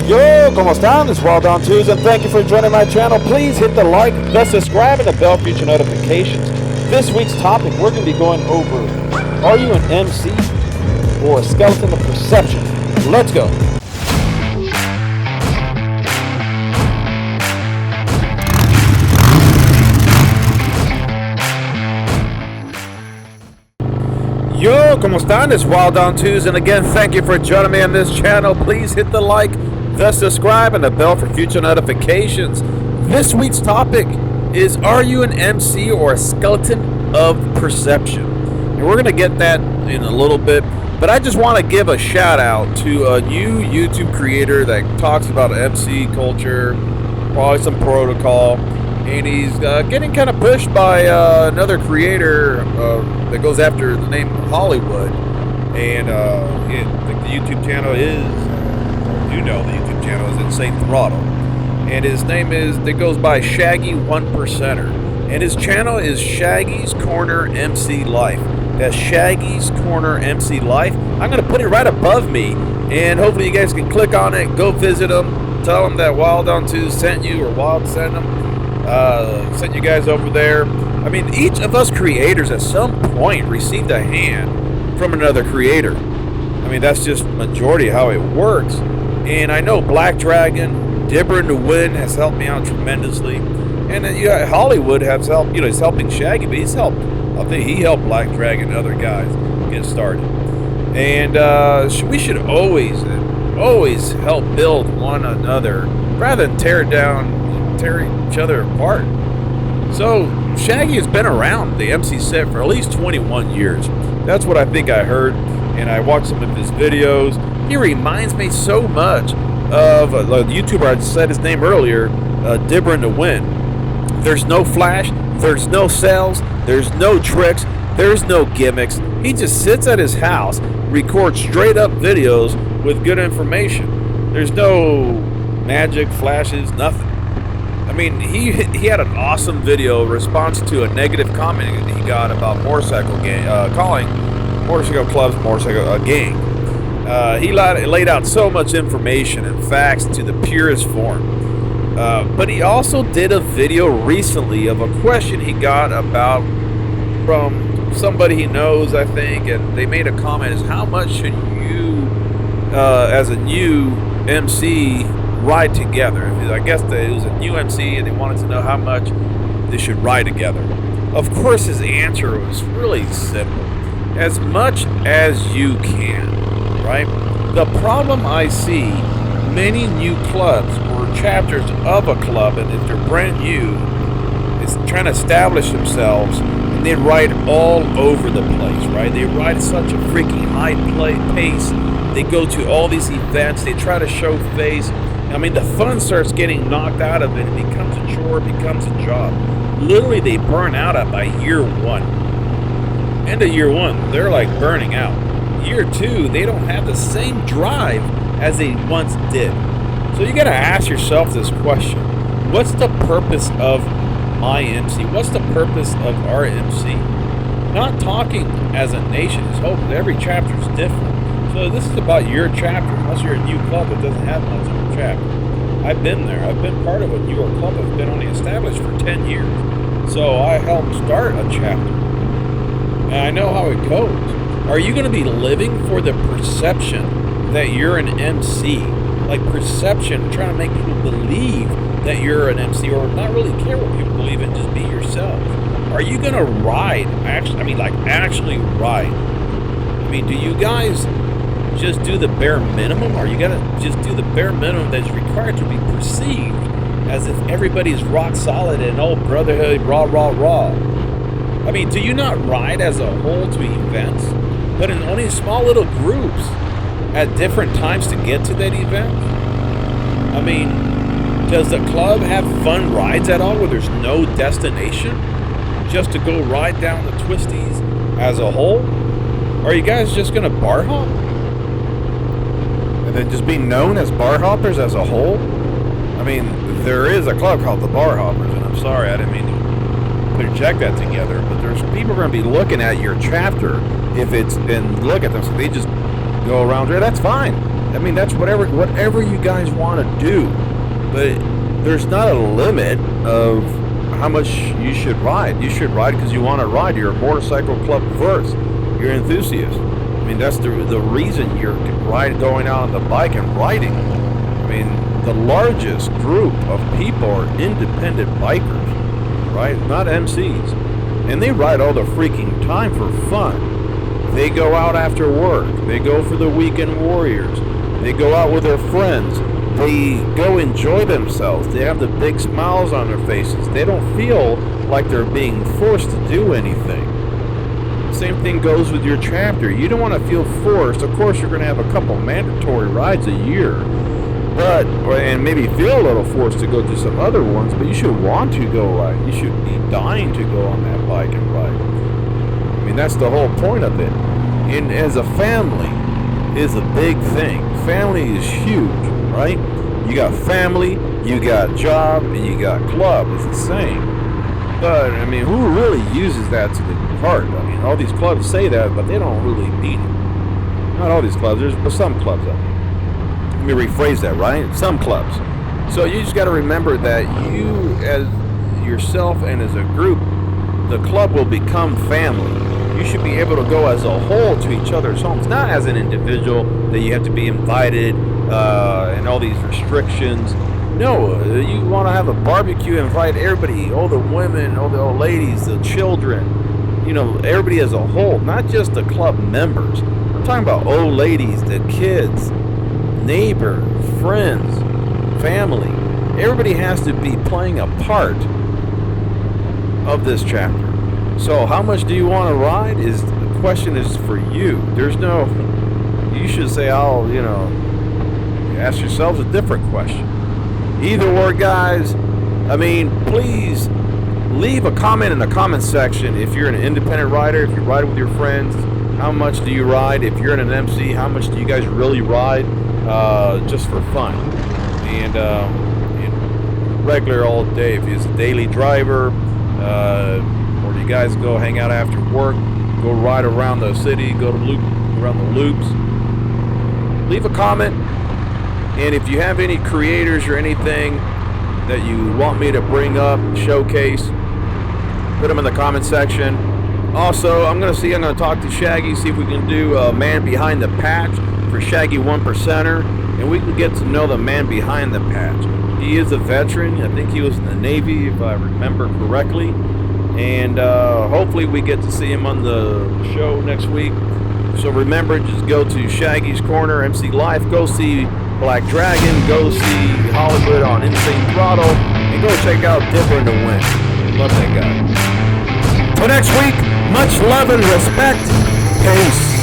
Yo, ¿cómo están? This is Wild on Tuesday, and thank you for joining my channel. Please hit the like, the subscribe, and the bell for future notifications. This week's topic, we're going to be going over, are you an MC or a skeleton of perception? Let's go. Yo, ¿cómo están? It's Wild on Tuesday, and again, thank you for joining me on this channel. Please hit the like, the subscribe, and the bell for future notifications. This week's topic is, are you an MC or a skeleton of perception? And we're going to get that in a little bit, but I just want to give a shout out to a new YouTube creator that talks about MC culture, probably some protocol, and he's getting kind of pushed by another creator that goes after the name Hollywood, and the YouTube channel is, the YouTube channel is Insane Throttle, and his name that goes by Shaggy 1%er, and his channel is Shaggy's Corner MC Life. That's Shaggy's Corner MC Life. I'm going to put it right above me, and hopefully you guys can click on it, go visit him, tell him that Wild on 2 sent you, or Wild sent him. Sent you guys over there. I mean, each of us creators at some point received a hand from another creator. I mean, that's just majority how it works. And I know Black Dragon, Dibber in the Wind has helped me out tremendously. And then Hollywood has helped, he's helping Shaggy, but I think he helped Black Dragon and other guys get started. And we should always help build one another rather than tear each other apart. So Shaggy has been around the MC set for at least 21 years. That's what I think I heard, and I watched some of his videos. He reminds me so much of a YouTuber, I said his name earlier, Dibber in the Wind. There's no flash, there's no sales, there's no tricks, there's no gimmicks. He just sits at his house, records straight up videos with good information. There's no magic, flashes, nothing. I mean, he had an awesome video response to a negative comment he got about motorcycle calling motorcycle clubs motorcycle gang. He laid out so much information and facts to the purest form. But he also did a video recently of a question he got from somebody he knows, I think, and they made a comment: is how much should you, as a new MC, ride together? I guess it was a new MC and they wanted to know how much they should ride together. Of course, his answer was really simple: as much as you can, right? The problem I see, many new clubs or chapters of a club, and if they're brand new, is trying to establish themselves, and they ride all over the place, right? They ride at such a freaking high pace. They go to all these events, they try to show face. I mean, the fun starts getting knocked out of it. It becomes a chore, it becomes a job. Literally, they burn out by year one. End of year one, they're like burning out. Year two, they don't have the same drive as they once did. So you gotta ask yourself this question: what's the purpose of my MC? What's the purpose of our MC? Not talking as a nation is hope. Every chapter is different. So this is about your chapter. Unless you're a new club that doesn't have much of a chapter. I've been there. I've been part of a newer club that's been only established for 10 years. So I helped start a chapter. And I know how it goes. Are you going to be living for the perception that you're an MC? Like perception, trying to make people believe that you're an MC, or not really care what people believe and just be yourself? Are you going to ride? Actually ride? I mean, do you guys just do the bare minimum? Or you gotta just do the bare minimum that's required to be perceived as if everybody's rock solid and old brotherhood, rah, rah, rah? I mean, do you not ride as a whole to events, but in only small little groups at different times to get to that event? I mean, does the club have fun rides at all where there's no destination? Just to go ride down the twisties as a whole? Or are you guys just gonna bar hop? And then just be known as bar hoppers as a whole? I mean, there is a club called the Bar Hoppers, and I'm sorry, I didn't mean to project that together, but there's people are going to be looking at your chapter if it's, and look at them, so they just go around there. That's fine. I mean, that's whatever you guys want to do, but there's not a limit of how much you should ride. You should ride because you want to ride. You're a motorcycle club first. You're an enthusiast. I mean, that's the reason you're going out on the bike and riding. I mean, the largest group of people are independent bikers, right? Not MCs. And they ride all the freaking time for fun. They go out after work. They go for the weekend warriors. They go out with their friends. They go enjoy themselves. They have the big smiles on their faces. They don't feel like they're being forced to do anything. Same thing goes with your chapter. You don't want to feel forced. Of course, you're going to have a couple mandatory rides a year, and maybe feel a little forced to go do some other ones, but you should want to go ride. You should be dying to go on that bike and ride. I mean, that's the whole point of it. And as a family is a big thing. Family is huge, right? You got family, you got job, and you got club. It's the same. But, I mean, who really uses that to the heart? I mean, all these clubs say that, but they don't really mean it. Not all these clubs. There's some clubs out there. Let me rephrase that, right? Some clubs. So you just got to remember that you, as yourself and as a group, the club will become family. You should be able to go as a whole to each other's homes, not as an individual that you have to be invited and all these restrictions. No, you want to have a barbecue, invite everybody, all the women, all the old ladies, the children, you know, everybody as a whole, not just the club members. I'm talking about old ladies, the kids, neighbors, friends, family. Everybody has to be playing a part of this chapter. So how much do you want to ride? The question is for you. There's no, you should say, ask yourselves a different question. Either or, guys. I mean, please leave a comment in the comment section if you're an independent rider, if you ride with your friends, how much do you ride? If you're in an MC, how much do you guys really ride just for fun? And regular all day, if you're a daily driver, or do you guys go hang out after work, go ride around the city, go to around the loops? Leave a comment. And if you have any creators or anything that you want me to bring up, showcase, put them in the comment section. Also, I'm going to talk to Shaggy, see if we can do a man behind the patch for Shaggy 1%er, and we can get to know the man behind the patch. He is a veteran. I think he was in the Navy, if I remember correctly. And hopefully we get to see him on the show next week. So remember, just go to Shaggy's Corner, MC Life, go see Black Dragon, go see Hollywood on Insane Throttle, and go check out Dipper in the Wind. Love that guy. Till next week, much love and respect. Peace.